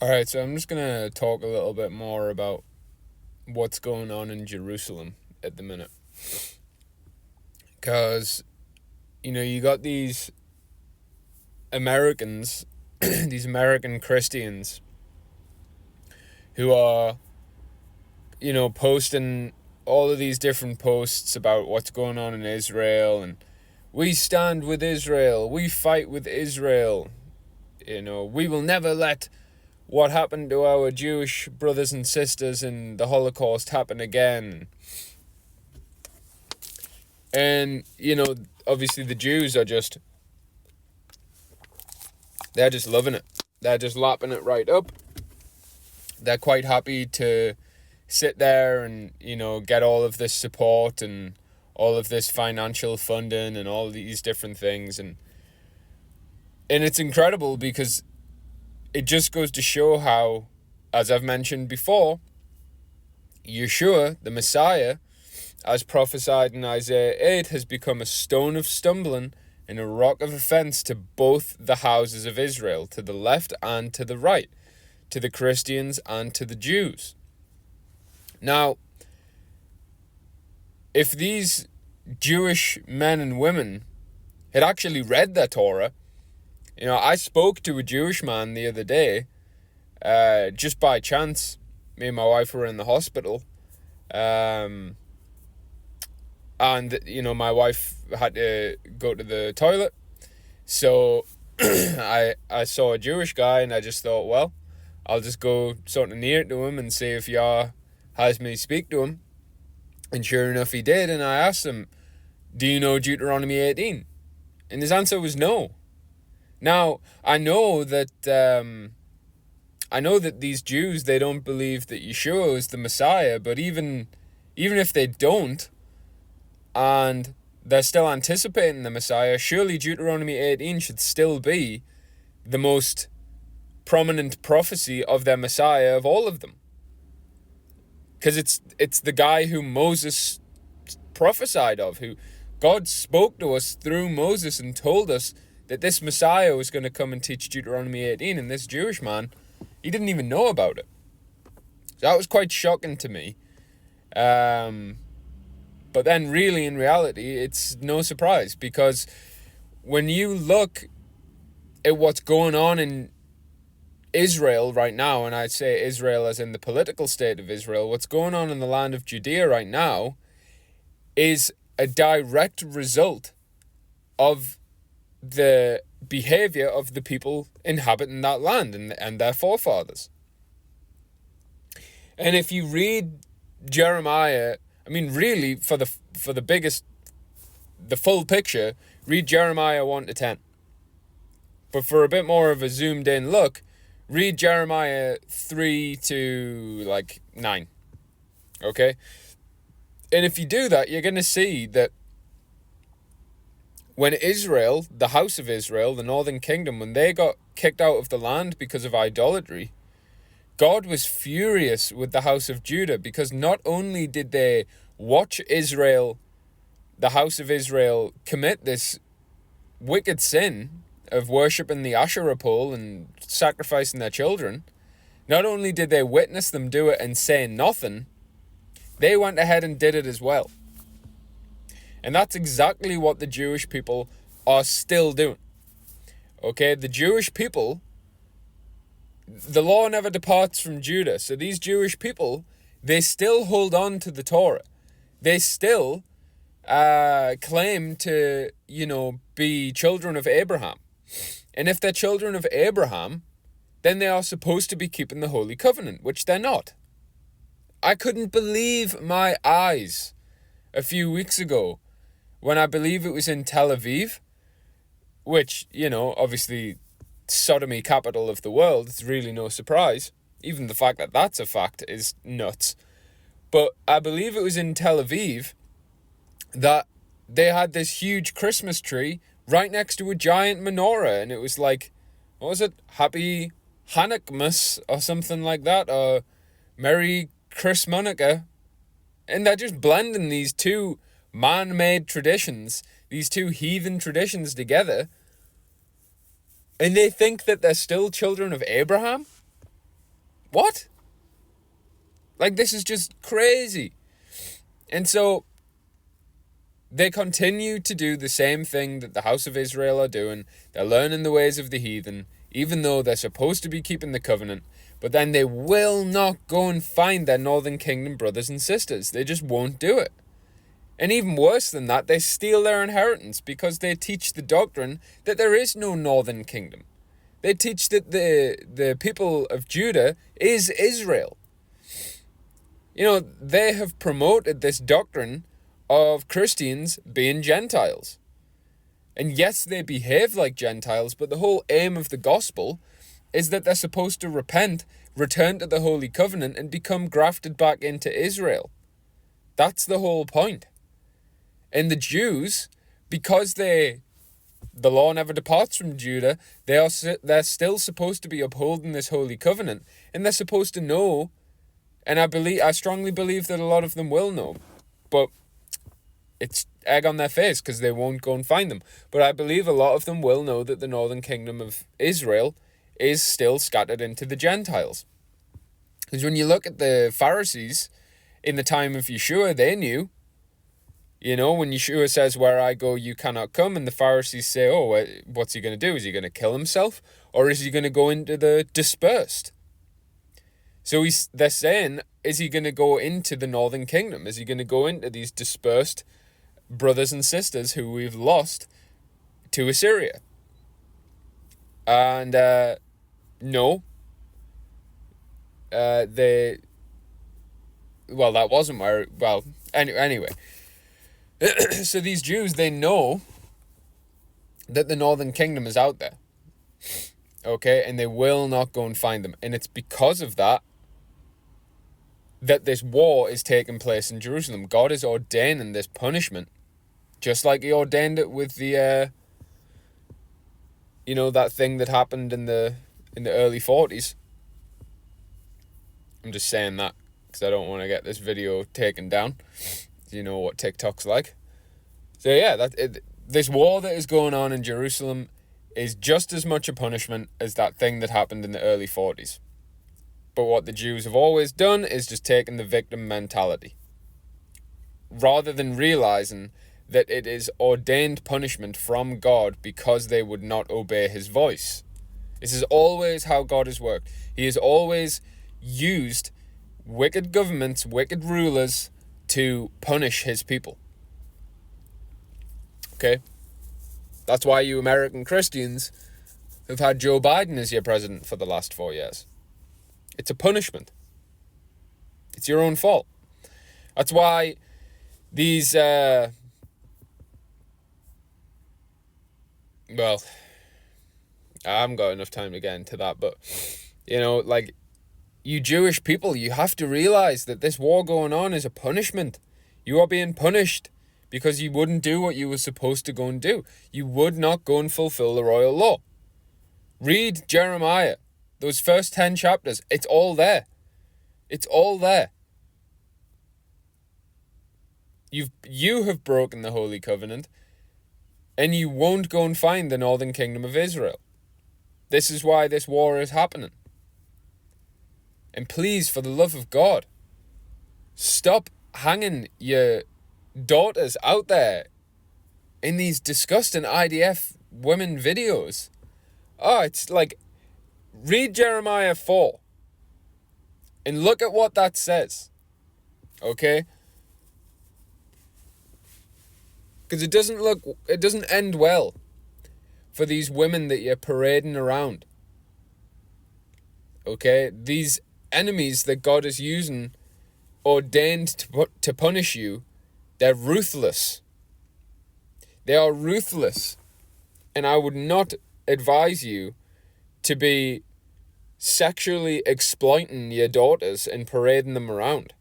All right, so I'm just going to talk a little bit more about what's going on in Jerusalem at the minute. Because, you got these Americans, these American Christians, who are, posting all of these different posts about what's going on in Israel, and we stand with Israel, we fight with Israel, we will never let what happened to our Jewish brothers and sisters in the Holocaust happen again. And, obviously the Jews they're just loving it. They're just lapping it right up. They're quite happy to sit there and, get all of this support and all of this financial funding and all these different things. And it's incredible because it just goes to show how, as I've mentioned before, Yeshua, the Messiah, as prophesied in Isaiah 8, has become a stone of stumbling and a rock of offense to both the houses of Israel, to the left and to the right, to the Christians and to the Jews. Now, if these Jewish men and women had actually read their Torah, I spoke to a Jewish man the other day, just by chance. Me and my wife were in the hospital, and, my wife had to go to the toilet, so I saw a Jewish guy, and I just thought, well, I'll just go sort of near to him and see if Yah has me speak to him. And sure enough, he did, and I asked him, do you know Deuteronomy 18? And his answer was no. Now, I know that these Jews, they don't believe that Yeshua is the Messiah, but even if they don't, and they're still anticipating the Messiah, surely Deuteronomy 18 should still be the most prominent prophecy of their Messiah of all of them. Because it's the guy who Moses prophesied of, who God spoke to us through Moses and told us that this Messiah was going to come and teach Deuteronomy 18, and this Jewish man, he didn't even know about it. So that was quite shocking to me. But then really, in reality, it's no surprise, because when you look at what's going on in Israel right now, and I'd say Israel as in the political state of Israel, what's going on in the land of Judea right now is a direct result of the behavior of the people inhabiting that land and their forefathers. And if you read Jeremiah, I mean, really, for the full picture, read Jeremiah 1 to 10. But for a bit more of a zoomed in look, read Jeremiah 3 to 9. Okay? And if you do that, you're going to see that when Israel, the house of Israel, the northern kingdom, when they got kicked out of the land because of idolatry, God was furious with the house of Judah, because not only did they watch Israel, the house of Israel, commit this wicked sin of worshipping the Asherah pole and sacrificing their children, not only did they witness them do it and say nothing, they went ahead and did it as well. And that's exactly what the Jewish people are still doing. Okay, the Jewish people, the law never departs from Judah. So these Jewish people, they still hold on to the Torah. They still claim to, be children of Abraham. And if they're children of Abraham, then they are supposed to be keeping the Holy Covenant, which they're not. I couldn't believe my eyes a few weeks ago when I believe it was in Tel Aviv, which, obviously sodomy capital of the world, it's really no surprise. Even the fact that that's a fact is nuts. But I believe it was in Tel Aviv that they had this huge Christmas tree right next to a giant menorah, and it was like, what was it? Happy Hanukkah or something like that, or Merry Christmas. And they're just blending these two man-made traditions, these two heathen traditions together, and they think that they're still children of Abraham? What? Like, this is just crazy. And so they continue to do the same thing that the house of Israel are doing. They're learning the ways of the heathen, even though they're supposed to be keeping the covenant. But then they will not go and find their northern kingdom brothers and sisters. They just won't do it. And even worse than that, they steal their inheritance because they teach the doctrine that there is no northern kingdom. They teach that the people of Judah is Israel. You know, they have promoted this doctrine of Christians being Gentiles. And yes, they behave like Gentiles, but the whole aim of the gospel is that they're supposed to repent, return to the Holy Covenant, and become grafted back into Israel. That's the whole point. And the Jews, because the law never departs from Judah, they're still supposed to be upholding this Holy Covenant, and they're supposed to know, and I strongly believe that a lot of them will know, but it's egg on their face because they won't go and find them. But I believe a lot of them will know that the northern kingdom of Israel is still scattered into the Gentiles. Because when you look at the Pharisees in the time of Yeshua, they knew. You know, when Yeshua says, "Where I go, you cannot come," and the Pharisees say, "Oh, what's he going to do? Is he going to kill himself? Or is he going to go into the dispersed?" So they're saying, is he going to go into the northern kingdom? Is he going to go into these dispersed brothers and sisters who we've lost to Assyria? And no. That wasn't where... Well, anyway. So these Jews, they know that the northern kingdom is out there. Okay? And they will not go and find them. And it's because of that this war is taking place in Jerusalem. God is ordaining this punishment. Just like he ordained it with the... that thing that happened in the early 40s. I'm just saying that because I don't want to get this video taken down. You know what TikTok's like. So yeah, this war that is going on in Jerusalem is just as much a punishment as that thing that happened in the early 40s. But what the Jews have always done is just taken the victim mentality, rather than realizing that it is ordained punishment from God because they would not obey his voice. This is always how God has worked. He has always used wicked governments, wicked rulers, to punish his people. Okay? That's why you American Christians have had Joe Biden as your president for the last 4 years. It's a punishment. It's your own fault. That's why these... I haven't got enough time to get into that, but, you Jewish people, you have to realize that this war going on is a punishment. You are being punished because you wouldn't do what you were supposed to go and do. You would not go and fulfill the royal law. Read Jeremiah, those first 10 chapters. It's all there. It's all there. You have broken the Holy Covenant, and you won't go and find the northern kingdom of Israel. This is why this war is happening. And please, for the love of God, stop hanging your daughters out there in these disgusting IDF women videos. Oh, it's like, read Jeremiah 4 and look at what that says. Okay? Because it doesn't end well for these women that you're parading around. Okay? These enemies that God is using, ordained to punish you, they're ruthless. They are ruthless. And I would not advise you to be sexually exploiting your daughters and parading them around.